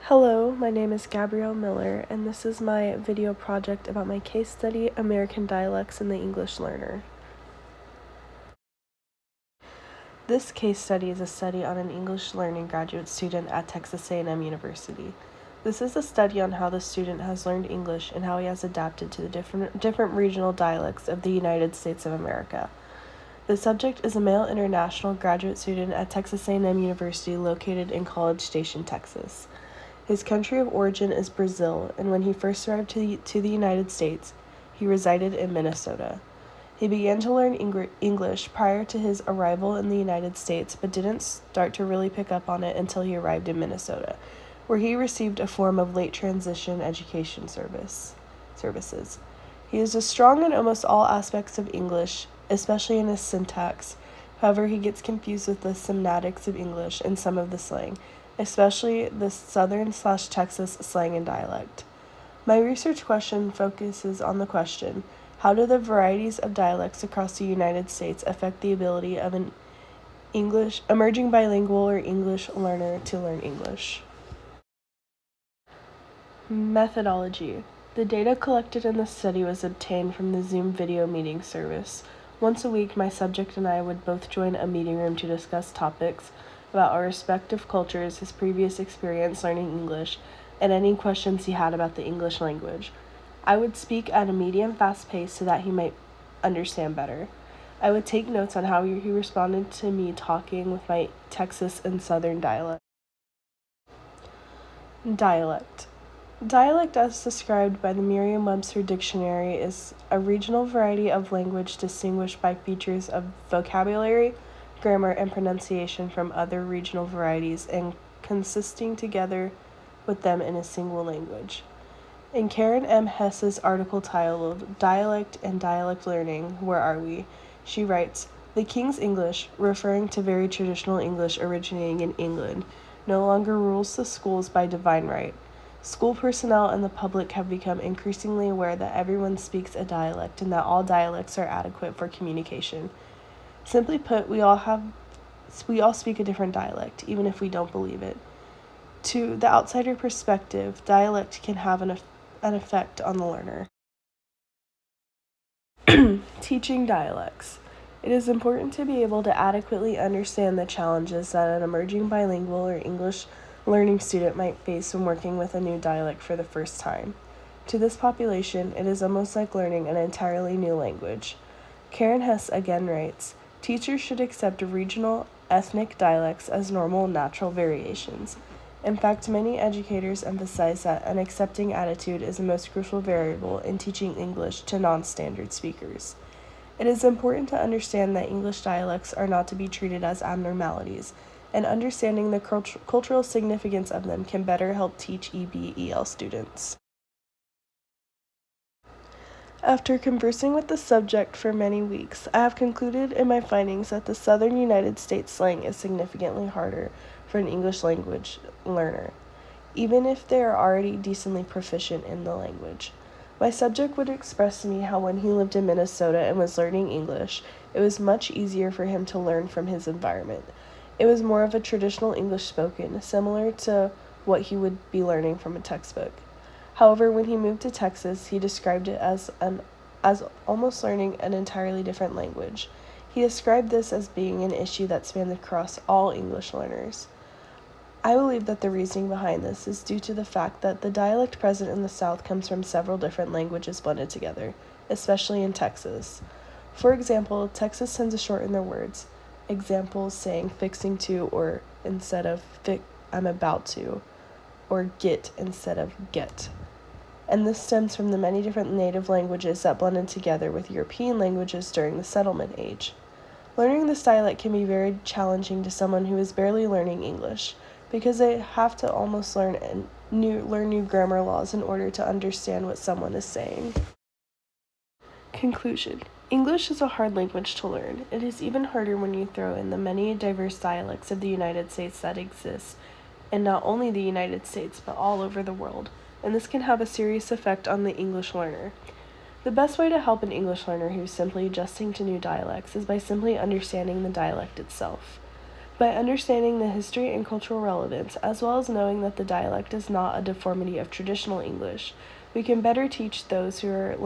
Hello, my name is Gabrielle Miller, and this is my video project about my case study, American Dialects in the English Learner. This case study is a study on an English learning graduate student at Texas A&M University. This is a study on how the student has learned English and how he has adapted to the different regional dialects of the United States of America. The subject is a male international graduate student at Texas A&M University located in College Station, Texas. His country of origin is Brazil, and when he first arrived to the United States, he resided in Minnesota. He began to learn English prior to his arrival in the United States, but didn't start to really pick up on it until he arrived in Minnesota, where he received a form of late transition education services. He is strong in almost all aspects of English, especially in his syntax. However, he gets confused with the semantics of English and some of the slang, especially the Southern/Texas slang and dialect. My research question focuses on the question, how do the varieties of dialects across the United States affect the ability of an emerging bilingual or English learner to learn English? Methodology. The data collected in the study was obtained from the Zoom video meeting service. Once a week, my subject and I would both join a meeting room to discuss topics about our respective cultures, his previous experience learning English, and any questions he had about the English language. I would speak at a medium fast pace so that he might understand better. I would take notes on how he responded to me talking with my Texas and Southern dialect. Dialect, as described by the Merriam-Webster Dictionary, is a regional variety of language distinguished by features of vocabulary, grammar, and pronunciation from other regional varieties and consisting together with them in a single language. In Karen M. Hess's article titled Dialect and Dialect Learning, Where Are We?, she writes, "The King's English, referring to very traditional English originating in England, no longer rules the schools by divine right. School personnel and the public have become increasingly aware that everyone speaks a dialect and that all dialects are adequate for communication. Simply put, we all speak a different dialect, even if we don't believe it. To the outsider perspective, dialect can have an effect on the learner." Teaching dialects. It is important to be able to adequately understand the challenges that an emerging bilingual or English learning student might face when working with a new dialect for the first time. To this population, it is almost like learning an entirely new language. Karen Hess again writes, "Teachers should accept regional, ethnic dialects as normal and natural variations. In fact, many educators emphasize that an accepting attitude is the most crucial variable in teaching English to non-standard speakers. It is important to understand that English dialects are not to be treated as abnormalities, and understanding the cultural significance of them can better help teach EB/EL students." After conversing with the subject for many weeks, I have concluded in my findings that the Southern United States slang is significantly harder for an English language learner, even if they are already decently proficient in the language. My subject would express to me how when he lived in Minnesota and was learning English, it was much easier for him to learn from his environment. It was more of a traditional English spoken, similar to what he would be learning from a textbook. However, when he moved to Texas, he described it as almost learning an entirely different language. He described this as being an issue that spanned across all English learners. I believe that the reasoning behind this is due to the fact that the dialect present in the South comes from several different languages blended together, especially in Texas. For example, Texas tends to shorten their words. Examples saying fixing to or instead of I'm about to, or get instead of get. And this stems from the many different native languages that blended together with European languages during the settlement age. Learning this dialect can be very challenging to someone who is barely learning English, because they have to almost learn new grammar laws in order to understand what someone is saying. Conclusion. English is a hard language to learn. It is even harder when you throw in the many diverse dialects of the United States that exist, and not only the United States, but all over the world, and this can have a serious effect on the English learner. The best way to help an English learner who is simply adjusting to new dialects is by simply understanding the dialect itself. By understanding the history and cultural relevance, as well as knowing that the dialect is not a deformity of traditional English, we can better teach those who are learning